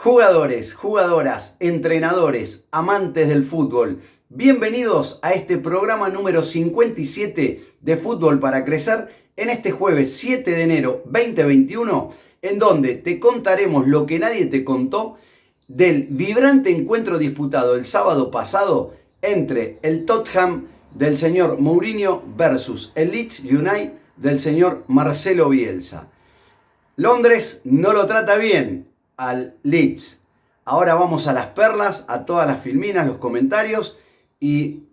Jugadores, jugadoras, entrenadores, amantes del fútbol, bienvenidos a este programa número 57 de Fútbol para Crecer en este jueves 7 de enero 2021, en donde te contaremos lo que nadie te contó del vibrante encuentro disputado el sábado pasado entre el Tottenham del señor Mourinho versus el Leeds United del señor Marcelo Bielsa. Londres no lo trata bien al Leeds. Ahora vamos a las perlas, a todas las filminas, los comentarios y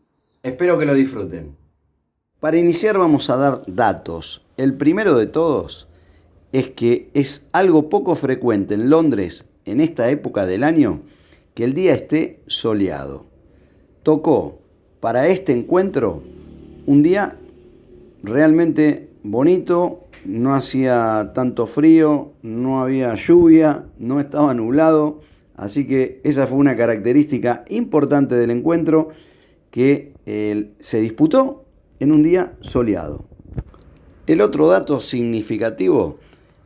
espero que lo disfruten. Para iniciar vamos a dar datos. El primero de todos es que es algo poco frecuente en Londres en esta época del año que el día esté soleado. Tocó para este encuentro un día realmente bonito. No hacía tanto frío, no había lluvia, no estaba nublado, así que esa fue una característica importante del encuentro que se disputó en un día soleado. El otro dato significativo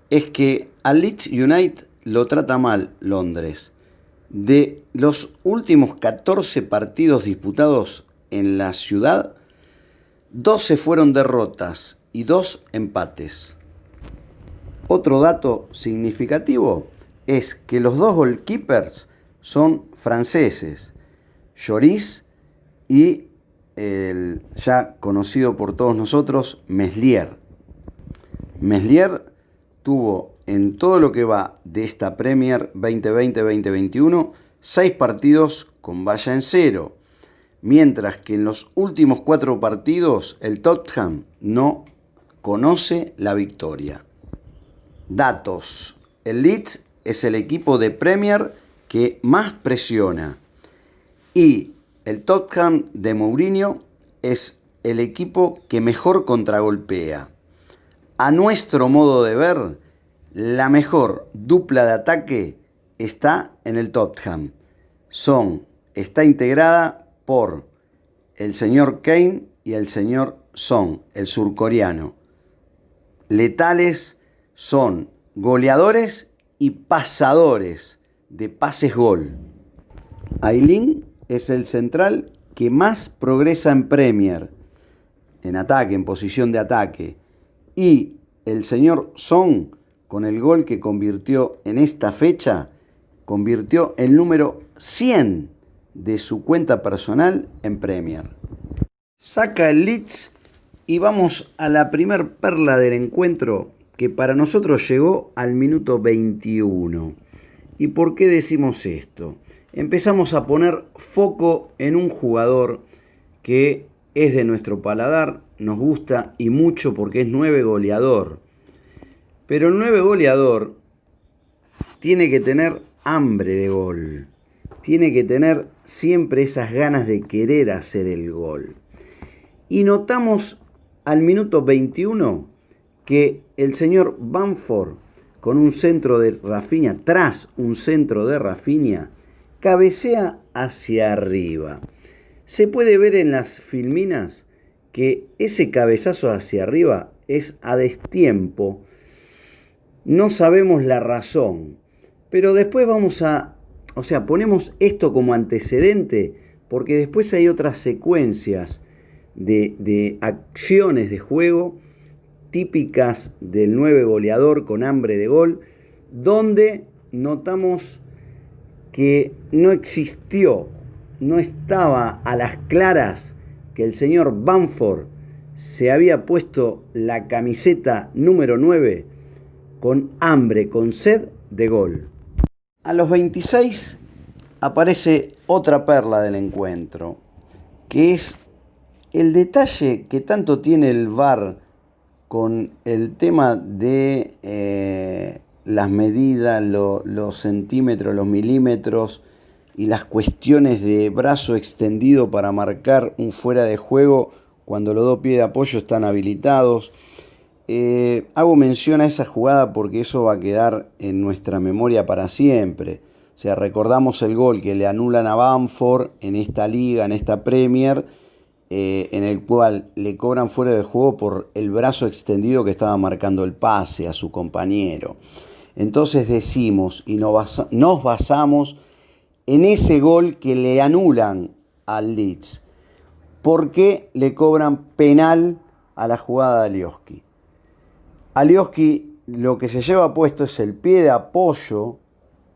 es que al Leeds United lo trata mal Londres. De los últimos 14 partidos disputados en la ciudad, 12 fueron derrotas y 2 empates. Otro dato significativo es que los dos goalkeepers son franceses, Lloris y el ya conocido por todos nosotros Meslier. Meslier tuvo en todo lo que va de esta Premier 2020-2021 6 partidos con valla en cero, mientras que en los últimos 4 partidos el Tottenham no conoce la victoria. Datos. El Leeds es el equipo de Premier que más presiona y el Tottenham de Mourinho es el equipo que mejor contragolpea. A nuestro modo de ver, la mejor dupla de ataque está en el Tottenham. Está integrada por el señor Kane y el señor Son, el surcoreano. Letales, son goleadores y pasadores de pases gol. Ayling es el central que más progresa en Premier, en ataque, en posición de ataque. Y el señor Son, con el gol que convirtió en esta fecha, convirtió el número 100 de su cuenta personal en Premier. Saca el Leeds y vamos a la primer perla del encuentro que para nosotros llegó al minuto 21. ¿Y por qué decimos esto? Empezamos a poner foco en un jugador que es de nuestro paladar, nos gusta y mucho porque es 9 goleador. Pero el 9 goleador tiene que tener hambre de gol. Tiene que tener siempre esas ganas de querer hacer el gol. Y notamos al minuto 21 que el señor Bamford, con un centro de Rafinha, tras un centro de Rafinha, cabecea hacia arriba. Se puede ver en las filminas que ese cabezazo hacia arriba es a destiempo. No sabemos la razón, pero después ponemos esto como antecedente, porque después hay otras secuencias de acciones de juego típicas del 9 goleador con hambre de gol, donde notamos que no estaba a las claras que el señor Bamford se había puesto la camiseta número 9 con hambre, con sed de gol. A los 26 aparece otra perla del encuentro, que es el detalle que tanto tiene el VAR con el tema de las medidas, los centímetros, los milímetros y las cuestiones de brazo extendido para marcar un fuera de juego cuando los dos pies de apoyo están habilitados. Hago mención a esa jugada porque eso va a quedar en nuestra memoria para siempre. O sea, recordamos el gol que le anulan a Bamford en esta liga, en esta Premier, en el cual le cobran fuera de juego por el brazo extendido que estaba marcando el pase a su compañero. Entonces decimos y nos basamos en ese gol que le anulan al Leeds. ¿Por qué le cobran penal a la jugada de Alioski? Alioski lo que se lleva puesto es el pie de apoyo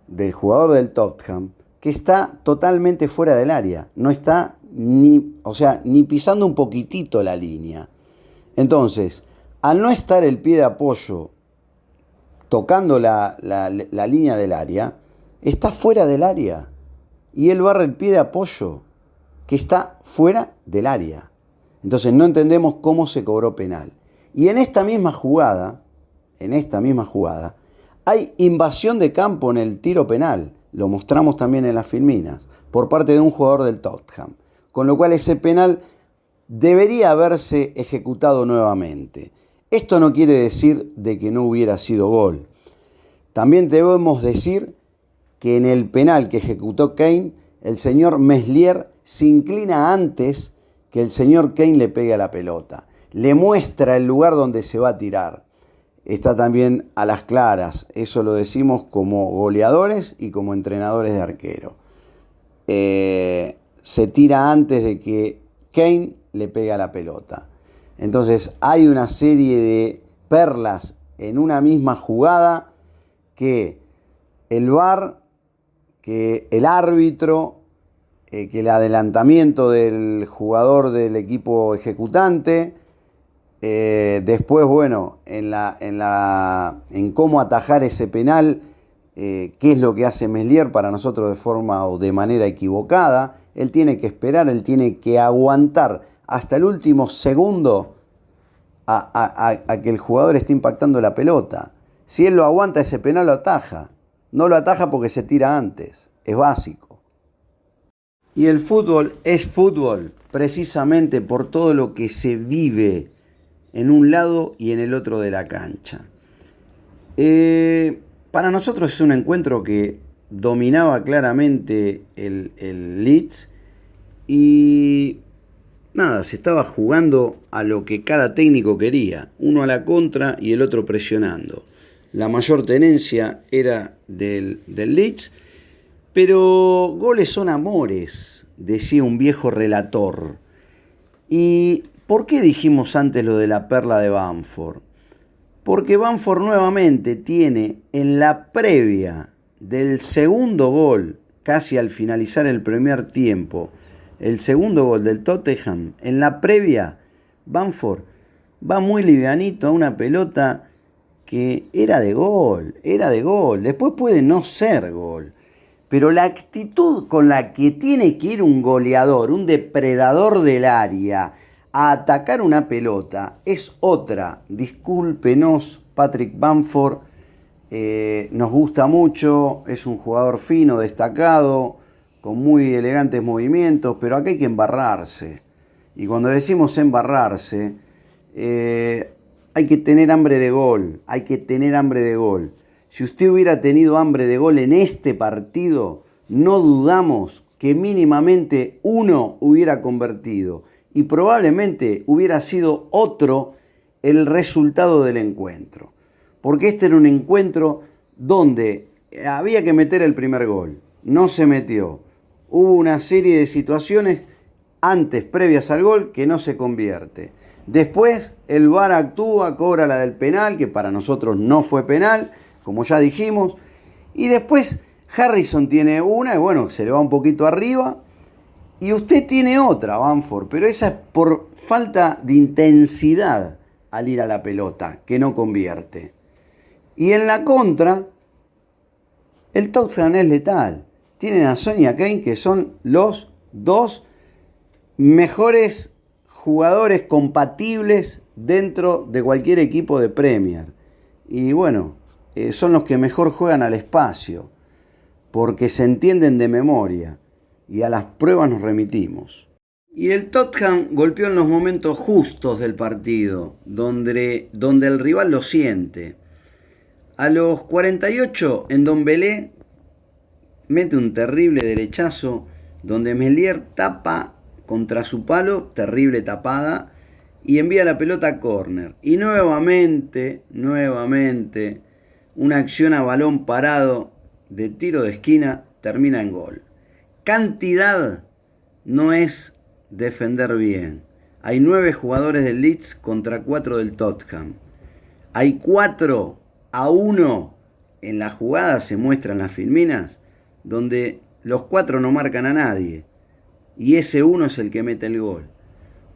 del jugador del Tottenham, que está totalmente fuera del área. No está ni pisando un poquitito la línea. Entonces, al no estar el pie de apoyo tocando la línea del área, está fuera del área. Y él barra el pie de apoyo que está fuera del área. Entonces no entendemos cómo se cobró penal. Y en esta misma jugada, hay invasión de campo en el tiro penal. Lo mostramos también en las filminas, por parte de un jugador del Tottenham. Con lo cual ese penal debería haberse ejecutado nuevamente. Esto no quiere decir de que no hubiera sido gol. También debemos decir que en el penal que ejecutó Kane, el señor Meslier se inclina antes que el señor Kane le pegue a la pelota. Le muestra el lugar donde se va a tirar. Está también a las claras. Eso lo decimos como goleadores y como entrenadores de arquero. Se tira antes de que Kane le pegue a la pelota. Entonces hay una serie de perlas en una misma jugada que el VAR, que el árbitro, que el adelantamiento del jugador del equipo ejecutante, después, bueno, en cómo atajar ese penal, qué es lo que hace Meslier para nosotros de forma o de manera equivocada. Él tiene que esperar, él tiene que aguantar hasta el último segundo a que el jugador esté impactando la pelota. Si él lo aguanta, ese penal lo ataja. No lo ataja porque se tira antes. Es básico. Y el fútbol es fútbol precisamente por todo lo que se vive en un lado y en el otro de la cancha. Para nosotros es un encuentro que dominaba claramente el Leeds y nada, se estaba jugando a lo que cada técnico quería, uno a la contra y el otro presionando. La mayor tenencia era del Leeds, pero goles son amores, decía un viejo relator. ¿Y por qué dijimos antes lo de la perla de Bamford? Porque Bamford nuevamente tiene en la previa del segundo gol, casi al finalizar el primer tiempo, el segundo gol del Tottenham, en la previa, Bamford va muy livianito a una pelota que era de gol. Después puede no ser gol. Pero la actitud con la que tiene que ir un goleador, un depredador del área, a atacar una pelota es otra. Discúlpenos, Patrick Bamford, nos gusta mucho, es un jugador fino, destacado, con muy elegantes movimientos, pero acá hay que embarrarse. Y cuando decimos embarrarse, hay que tener hambre de gol, Si usted hubiera tenido hambre de gol en este partido, no dudamos que mínimamente uno hubiera convertido y probablemente hubiera sido otro el resultado del encuentro. Porque este era un encuentro donde había que meter el primer gol, no se metió. Hubo una serie de situaciones previas al gol, que no se convierte. Después el VAR actúa, cobra la del penal, que para nosotros no fue penal, como ya dijimos. Y después Harrison tiene una, y bueno, se le va un poquito arriba. Y usted tiene otra, Bamford, pero esa es por falta de intensidad al ir a la pelota, que no convierte. Y en la contra, el Tottenham es letal. Tienen a Son y a Kane, que son los dos mejores jugadores compatibles dentro de cualquier equipo de Premier. Y bueno, son los que mejor juegan al espacio, porque se entienden de memoria, y a las pruebas nos remitimos. Y el Tottenham golpeó en los momentos justos del partido, donde el rival lo siente. A los 48, Ndombele mete un terrible derechazo, donde Meslier tapa contra su palo, terrible tapada, y envía la pelota a córner. Y nuevamente, una acción a balón parado de tiro de esquina termina en gol. Cantidad no es defender bien. Hay 9 jugadores del Leeds contra 4 del Tottenham. Hay 4-1 en la jugada, se muestran las filminas, donde los 4 no marcan a nadie. Y ese uno es el que mete el gol.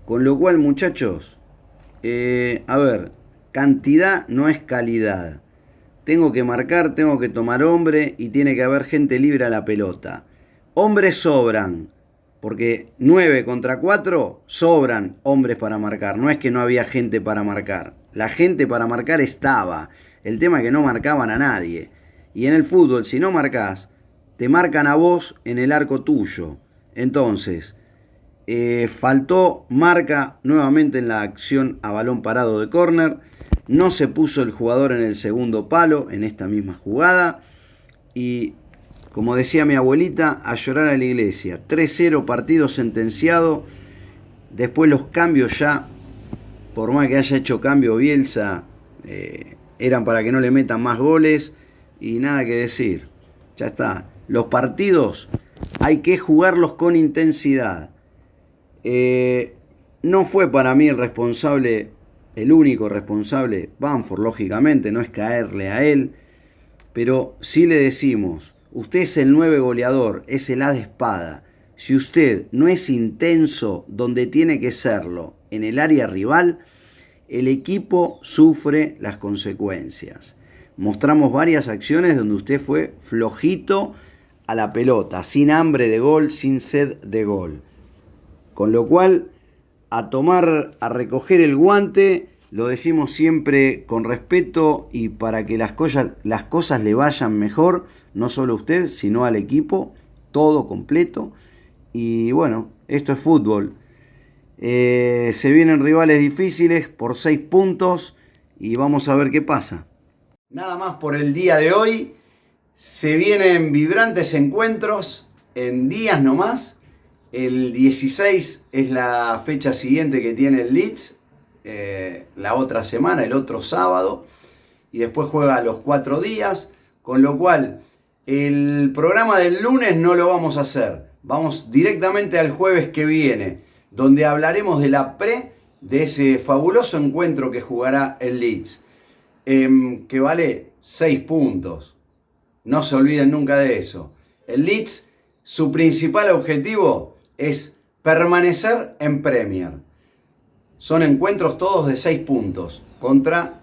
Con lo cual, muchachos, cantidad no es calidad. Tengo que marcar, tengo que tomar hombre y tiene que haber gente libre a la pelota. Hombres sobran, porque 9 contra 4 sobran hombres para marcar. No es que no había gente para marcar. La gente para marcar estaba. El tema es que no marcaban a nadie. Y en el fútbol, si no marcás, te marcan a vos en el arco tuyo. Entonces, faltó marca nuevamente en la acción a balón parado de córner. No se puso el jugador en el segundo palo en esta misma jugada. Y como decía mi abuelita, a llorar a la iglesia. 3-0, partido sentenciado. Después los cambios ya, por más que haya hecho cambio Bielsa, eran para que no le metan más goles. Y nada que decir. Ya está. Los partidos hay que jugarlos con intensidad. No fue para mí el único responsable Bamford, lógicamente, no es caerle a él, pero sí le decimos, usted es el 9 goleador, es el as de espada. Si usted no es intenso donde tiene que serlo en el área rival, el equipo sufre las consecuencias. Mostramos varias acciones donde usted fue flojito a la pelota, sin hambre de gol, sin sed de gol. Con lo cual, a recoger el guante, lo decimos siempre con respeto y para que las cosas le vayan mejor, no solo a usted, sino al equipo, todo completo. Y bueno, esto es fútbol. Se vienen rivales difíciles por 6 puntos y vamos a ver qué pasa. Nada más por el día de hoy. Se vienen vibrantes encuentros en días nomás. El 16 es la fecha siguiente que tiene el Leeds, la otra semana, el otro sábado, y después juega a los 4 días, con lo cual el programa del lunes no lo vamos a hacer, vamos directamente al jueves que viene, donde hablaremos de la pre de ese fabuloso encuentro que jugará el Leeds, que vale 6 puntos, no se olviden nunca de eso. El Leeds, su principal objetivo es permanecer en Premier. Son encuentros todos de 6 puntos contra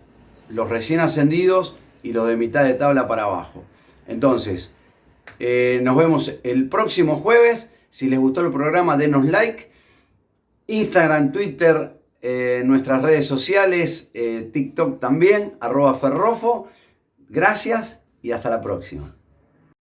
los recién ascendidos y los de mitad de tabla para abajo. Entonces, nos vemos el próximo jueves. Si les gustó el programa, denos like. Instagram, Twitter, nuestras redes sociales, TikTok también, @ferrofo. Gracias y hasta la próxima.